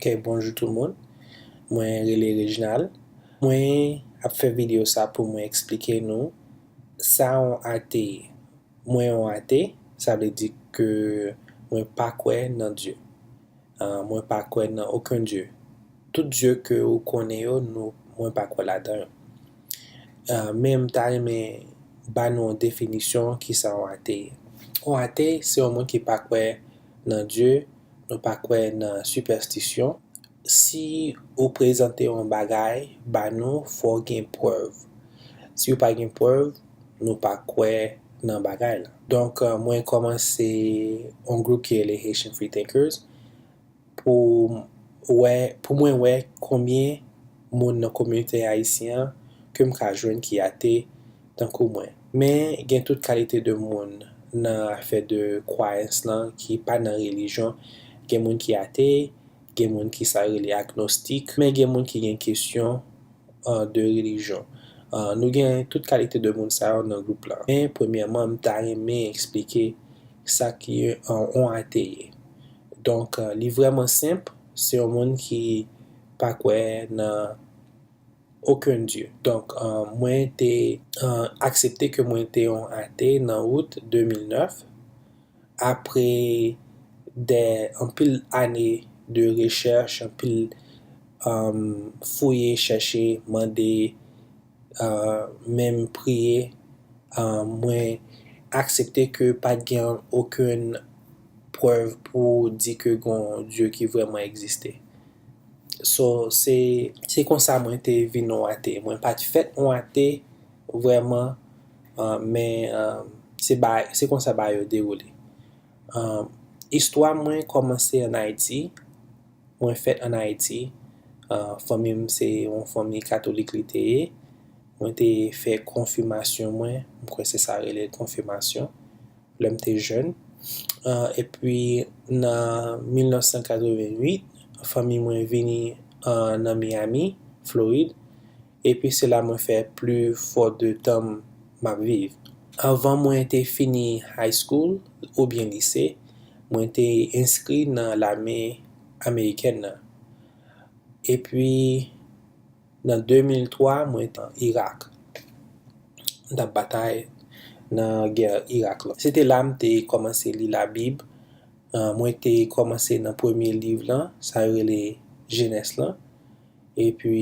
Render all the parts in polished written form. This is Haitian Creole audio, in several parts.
Ok, bonjour tout le monde. Moi, Relais Réginal. Moi, ap fait vidéo ça pour moi expliquer nous ça on athée. Moi, on athée, ça veut dire que moi pas croire dans Dieu. Moi pas croire dans aucun Dieu. Tout Dieu que vous connaissez, nous, moi pas croire là-dedans. Même ta mais ba nous définition qui ça on athée. On athée, c'est un monde qui pas croire dans Dieu, nous pas croire dans superstition. Si ou prezante yon bagay, ba nou fò gen preuve. Si ou pa gen preuve, nou pa kwe nan bagay la. Donk mwen komanse yon group ki e le Haitian Free Thinkers pou mwen wè kombien moun nan komunite Haitien ke m ka jwen ki ate tankou mwen. Men gen tout kalite de moun nan afè de kwayens lan ki pa nan religion. Gen moun ki ate, gen moun ki sa rele agnostik, men gen moun ki gen kesyon de religion. Nou gen tout kalite de moun sa yon nan group la. Men, premièrement, m ta reme explike sa ki yon ateye. Donk, li vreman simple, se yon moun ki pa kwe nan aucun dieu. Donk, mwen te aksepte ke mwen te yon ate nan août 2009, apre an pil ane de recherche, an pil fouye, chèche, mande, même priye, mwen aksepte ke pat gen aucun preuve pou di ke gon Dieu ki vreman eksiste. So, se kon sa mwen te vin nou ate. Mwen pat fet nou ate vreman, men se kon sa ba yo deroule. Histwa mwen komanse an Haiti. Mwen fet an Haiti. Famim se yon fami katolik li te ye. Mwen te fe konfirmasyon mwen. Mwen kwen se sa rele konfirmasyon. Lèm te jen. E pi nan 1988, fami mwen vini nan Miami, Floride. E pi se la mwen fe plu fote de tam map viv. Avan mwen te fini high school ou bien lise, mwen te inskri nan l'armée américaine nan. E pi nan 2003, mwen te Irak. Dan batay nan guerre Irak la. Sete la mwen te komanse li la Bib. Mwen te komanse nan premier liv lan, sa yore le jeunesse lan. E pi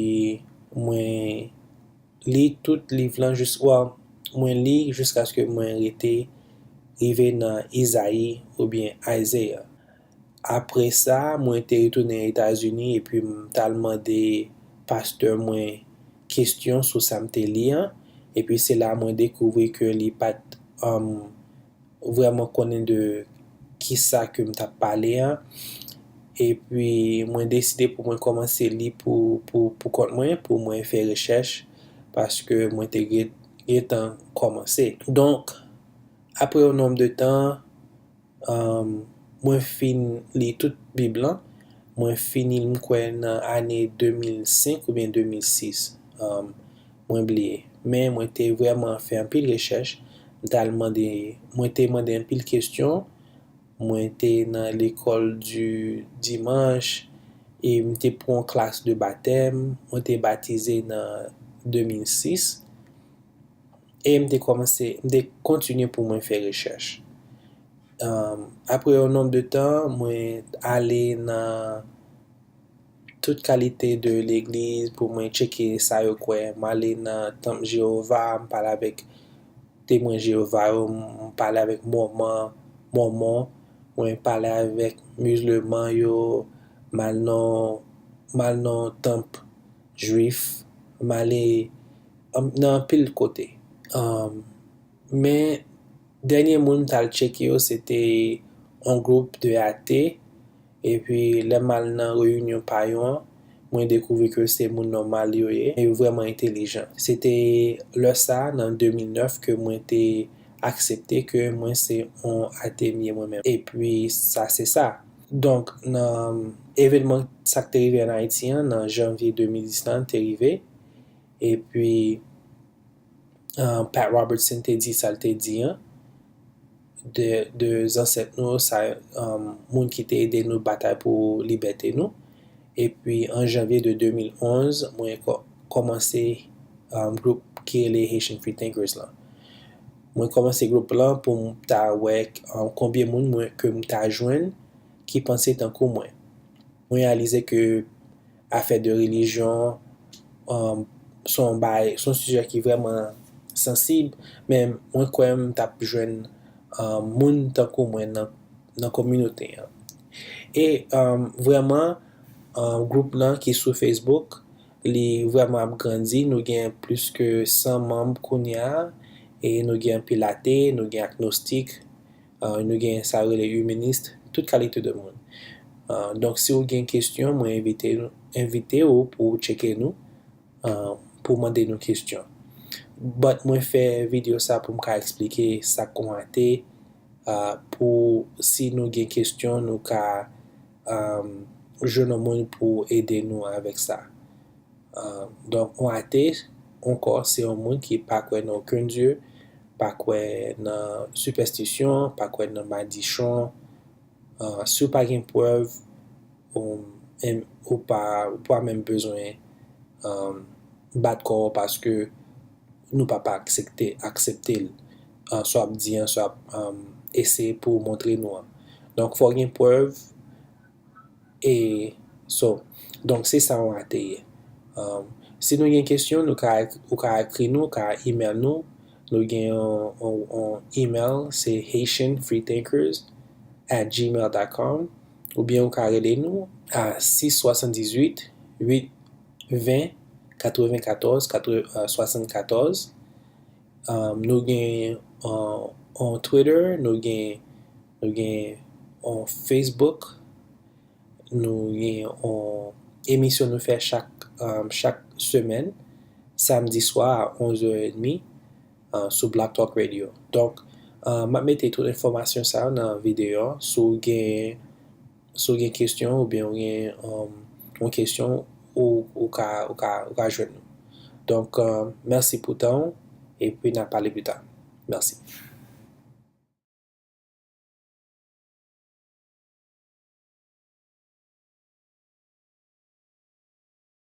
mwen li tout liv lan mwen li jusqu'à ce que mwen rete rive nan Isaïe ou bien Isaiah. Apre sa, mwen te retourne Etats-Unis et puis talman de pasteur mwen kestyon sou sa mte li an. Et puis c'est là mwen dekouvri ke li pat vraiment konen de ki sa ke mta pale an. Et puis mwen deside pou mwen komanse li pou kont mwen, pou mwen fe recherche, paske mwen te getan komanse. Donc, apre un nombre de tan, mwen fin li tout Biblan, mwen fini mkwen nan ane 2005 ou bien 2006, mwen bliye. Men mwen te vreman fe an pil recherche, mwen te mande an pil kestyon, mwen te nan l'ekol du dimanche, e mwen te pron klas de batem, mwen te batize nan 2006, e mwen te kontinye pou mwen fe recherche. Apre un nombre de tan, mwen ale nan tout kalite de l'eglise pou mwen cheke sa yo kwe. Mwen ale nan Temple Jehova, mwen pale avek Témoin Jehova, mwen pale avek Mormon, mwen pale avek musulman yo, mal nan temple juif, mwen ale nan pil kote. Men denye moun tal cheke yo, sete un groupe de athée, et puis le mal nan reunion payon, mwen dekouvri ke se moun normal yo ye, yo vreman intelijan. Sete le sa nan 2009 ke mwen te aksepte ke mwen se on athée miye mwen men. Et puis sa se sa. Donc nan evenman sa te rive en Haiti nan janvier 2010 nan te rive, et puis Pat Robertson te di sa te di de zanset nou, sa moun ki te ede nou batay pou liberte nou. puis en janvier de 2011, moi commencé un groupe qui est les Haitian Free Thinkers là. Moi commencé groupe là pour ta ouais combien de monde que m'ta joindre qui pensait tant que moi. Moi réalisé que affaire de religion son sujet qui est vraiment sensible, mais moi quand même t'a joindre monde tant que moi dans la communauté. Hein. Et vraiment groupe là qui est sur Facebook, li vraiment grandi, nous gagnons plus que 100 membres qu'on y a et nous gagnons pilaté, nous gagnons agnostique, nous gagnons ça les humanistes, toute qualité de monde. Donc si vous avez une question, moi invitez vous pour checker nous pour demander nos questions. But moi fais vidéo ça pour me expliquer ça comment été pour si nous avons une question nous ka jeune monde pour aider nous avec ça. Donc on athée encore c'est un monde qui pas croire dans aucun dieu, pas croire dans superstition, pas croire dans malédiction. Si vous pas une preuve ou pas même besoin battre corps parce que nous pas accepter soit dire soit essayer pour montrer nous. Donc faut une preuve et donc c'est ça on a été. Si nous avons une question, nous pouvons écrire nous, email nous. Nous avons un email, c'est haitianfreethinkers@gmail.com ou bien vous pouvez appeler nous à 678 820 94 74. Nous avons en Twitter, nous avons en Facebook, nous avons une émission nous fait chaque semaine, samedi soir à 11h30 sur Black Talk Radio. Donc, je mettez toute l'information ça dans la vidéo. Si vous avez une question ou bien une question ou joindre nous. Donc, merci pour le temps et puis on va parler plus tard. Merci.